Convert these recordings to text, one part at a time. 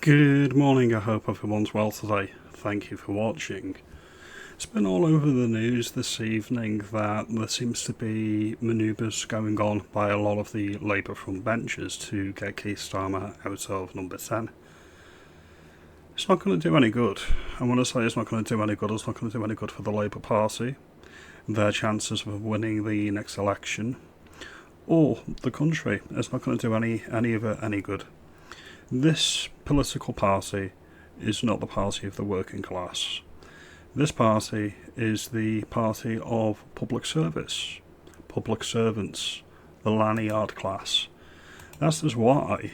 Good morning, I hope everyone's well today. Thank you for watching. It's been all over the news this evening that there seems to be manoeuvres going on by a lot of the Labour front benches to get Keir Starmer out of number 10. It's not going to do any good. And when I say it's not going to do any good, it's not going to do any good for the Labour Party, their chances of winning the next election, or the country. It's not going to do any of it any good. This political party is not the party of the working class. This party is the party of public service, public servants, the lanyard class. That's just why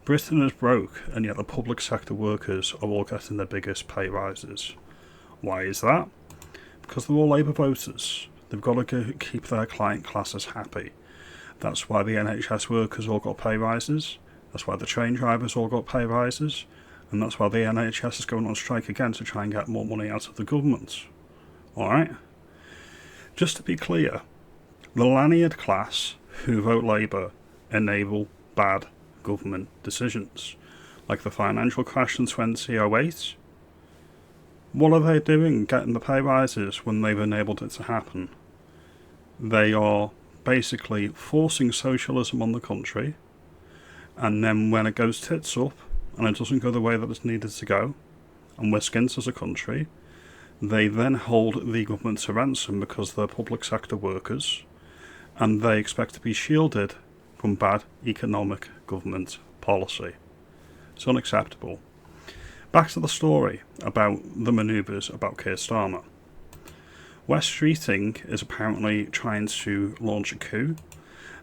Britain is broke, and yet the public sector workers are all getting their biggest pay rises. Why is that? Because they're all Labour voters. They've got to keep their client classes happy. That's why the NHS workers all got pay rises. That's why the train drivers all got pay rises, and that's why the NHS is going on strike again to try and get more money out of the government. Alright? Just to be clear, the lanyard class who vote Labour enable bad government decisions, like the financial crash in 2008. What are they doing getting the pay rises when they've enabled it to happen? They are basically forcing socialism on the country, and then when it goes tits up and it doesn't go the way that it's needed to go, and we're skint as a country, they then hold the government to ransom because they're public sector workers, and they expect to be shielded from bad economic government policy. It's unacceptable. Back to the story about the manoeuvres about Keir Starmer. Wes Streeting is apparently trying to launch a coup.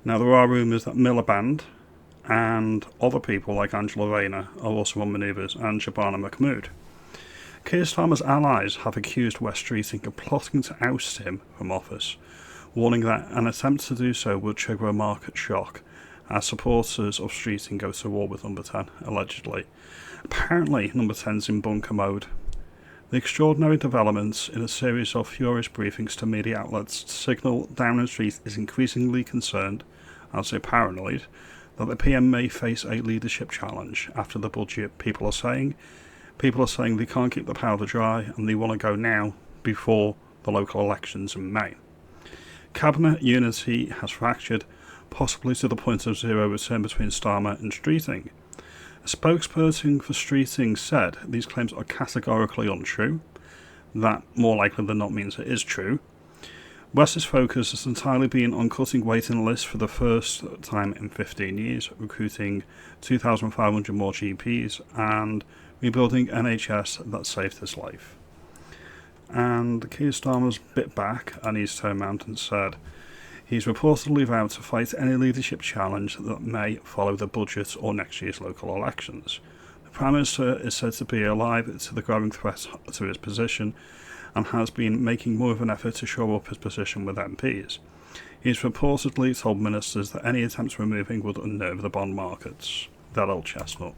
Now there are rumours that Miliband and other people like Angela Rayner are also on manoeuvres, and Mahmood. Keir Starmer's allies have accused Wes Streeting of plotting to oust him from office, warning that an attempt to do so would trigger a market shock as supporters of Streeting go to war with number 10, allegedly. Apparently, number 10's in bunker mode. The extraordinary developments in a series of furious briefings to media outlets signal Downing Street is increasingly concerned, I'll say paranoid, that the PM may face a leadership challenge after the budget. People are saying they can't keep the powder dry and they want to go now before the local elections in May. Cabinet unity has fractured, possibly to the point of zero return between Starmer and Streeting. A spokesperson for Streeting said these claims are categorically untrue. That, more likely than not, means it is true. Wes's focus has entirely been on cutting waiting lists for the first time in 15 years, recruiting 2,500 more GPs, and rebuilding NHS that saved his life. And Keir Starmer's bit back, and he's turned around and said he's reportedly vowed to fight any leadership challenge that may follow the budget or next year's local elections. The Prime Minister is said to be alive to the growing threat to his position, and has been making more of an effort to shore up his position with MPs. He's reportedly told ministers that any attempts removing would unnerve the bond markets. That old chestnut.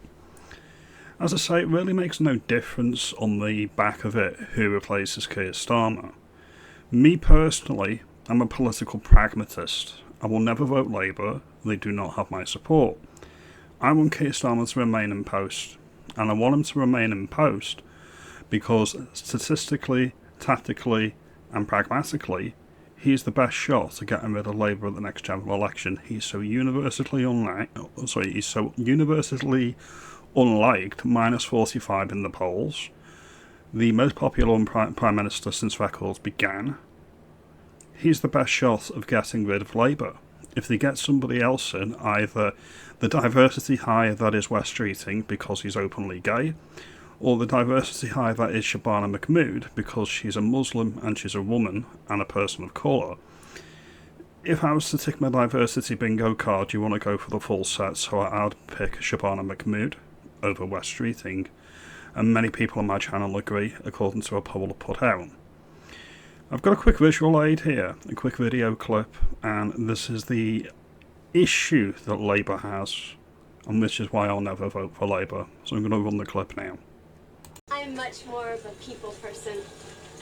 As I say, it really makes no difference on the back of it who replaces Keir Starmer. Me personally, I'm a political pragmatist. I will never vote Labour. They do not have my support. I want Keir Starmer to remain in post, and I want him to remain in post because statistically, tactically and pragmatically, he's the best shot at getting rid of Labour at the next general election. He's so universally unliked, minus 45 in the polls, the most popular Prime Minister since records began. He's the best shot of getting rid of Labour. If they get somebody else in, either the diversity hire that is Wes Streeting because he's openly gay, or the diversity hire that is Mahmood because she's a Muslim and she's a woman and a person of colour. If I was to tick my diversity bingo card, do you want to go for the full set, so I'd pick Mahmood over Wes Streeting, and many people on my channel agree, according to a poll put out. I've got a quick visual aid here, a quick video clip, and this is the issue that Labour has, and which is why I'll never vote for Labour. So I'm going to run the clip now. I'm much more of a people person.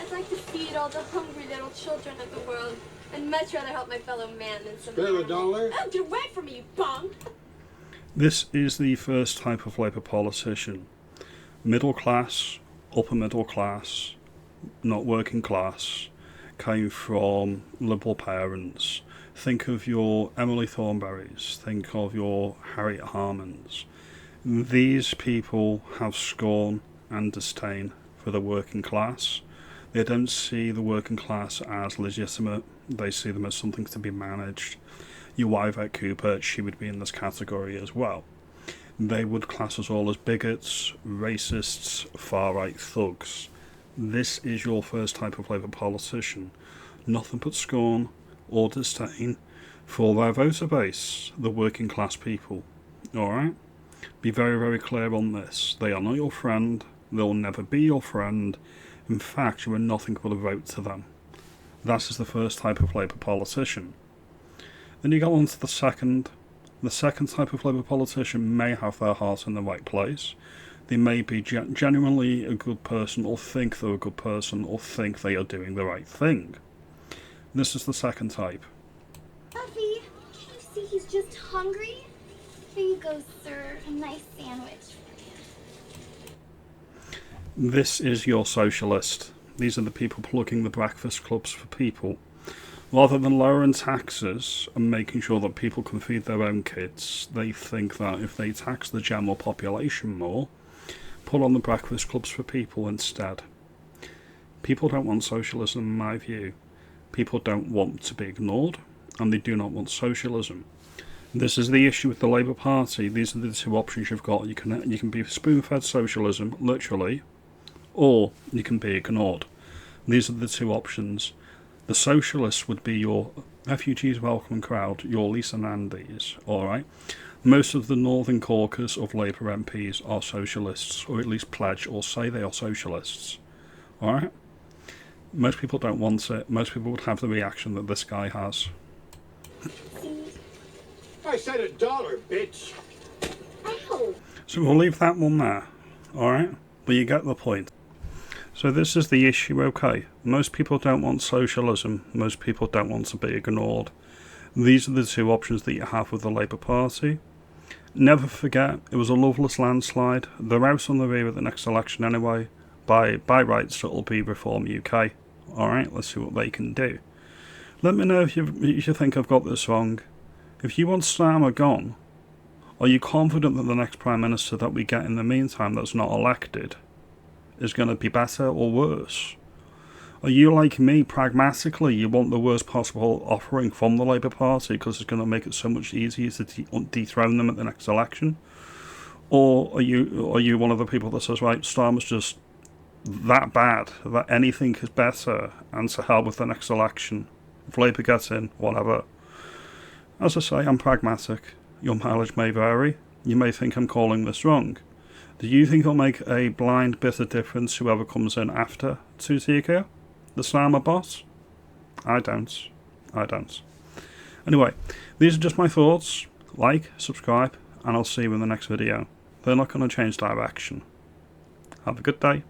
I'd like to feed all the hungry little children of the world. I'd much rather help my fellow man than some Spare a dollar? Oh, get away from me, you bum! This is the first type of Labour politician. Middle class, upper middle class, not working class, came from liberal parents. Think of your Emily Thornberrys, think of your Harriet Harmans. These people have scorn and disdain for the working class. They don't see the working class as legitimate, they see them as something to be managed. Your Yvette Cooper, she would be in this category as well. They would class us all as bigots, racists, far-right thugs. This is your first type of Labour politician. Nothing but scorn or disdain for their voter base, the working class people. Alright? Be very, very clear on this. They are not your friend. They'll never be your friend. In fact, you are nothing but a vote to them. That is the first type of Labour politician. Then you go on to the second. The second type of Labour politician may have their heart in the right place. They may be genuinely a good person, or think they're a good person, or think they are doing the right thing. This is the second type. Buffy, can you see he's just hungry? Here you go, sir. A nice sandwich for you. This is your socialist. These are the people plugging the breakfast clubs for people. Rather than lowering taxes and making sure that people can feed their own kids, they think that if they tax the general population more, put on the breakfast clubs for people instead. People don't want socialism, in my view. People don't want to be ignored, and they do not want socialism. This is the issue with the Labour Party. These are the two options you've got. You can be spoon-fed socialism, literally, or you can be ignored. These are the two options. The socialists would be your refugees welcome crowd, your Lisa Nandies, alright? Most of the Northern Caucus of Labour MPs are socialists, or at least pledge or say they are socialists, alright? Most people don't want it. Most people would have the reaction that this guy has. I said $1, bitch. Ow! So we'll leave that one there, alright? But you get the point. So this is the issue, okay? Most people don't want socialism. Most people don't want to be ignored. These are the two options that you have with the Labour Party. Never forget, it was a loveless landslide. They're out on the rear at the next election anyway. By rights, it'll be Reform UK. Alright, let's see what they can do. Let me know if you think I've got this wrong. If you want Starmer gone, are you confident that the next Prime Minister that we get in the meantime that's not elected is going to be better or worse? Are you like me, pragmatically, you want the worst possible offering from the Labour Party because it's going to make it so much easier to dethrone them at the next election? Or are you one of the people that says, right, Starmer's just that bad, that anything is better, and to hell with the next election? If Labour gets in, whatever. As I say, I'm pragmatic. Your mileage may vary. You may think I'm calling this wrong. Do you think it'll make a blind, bitter difference whoever comes in after Keir, the Starmer boss? I don't. Anyway, these are just my thoughts. Like, subscribe, and I'll see you in the next video. They're not going to change direction. Have a good day.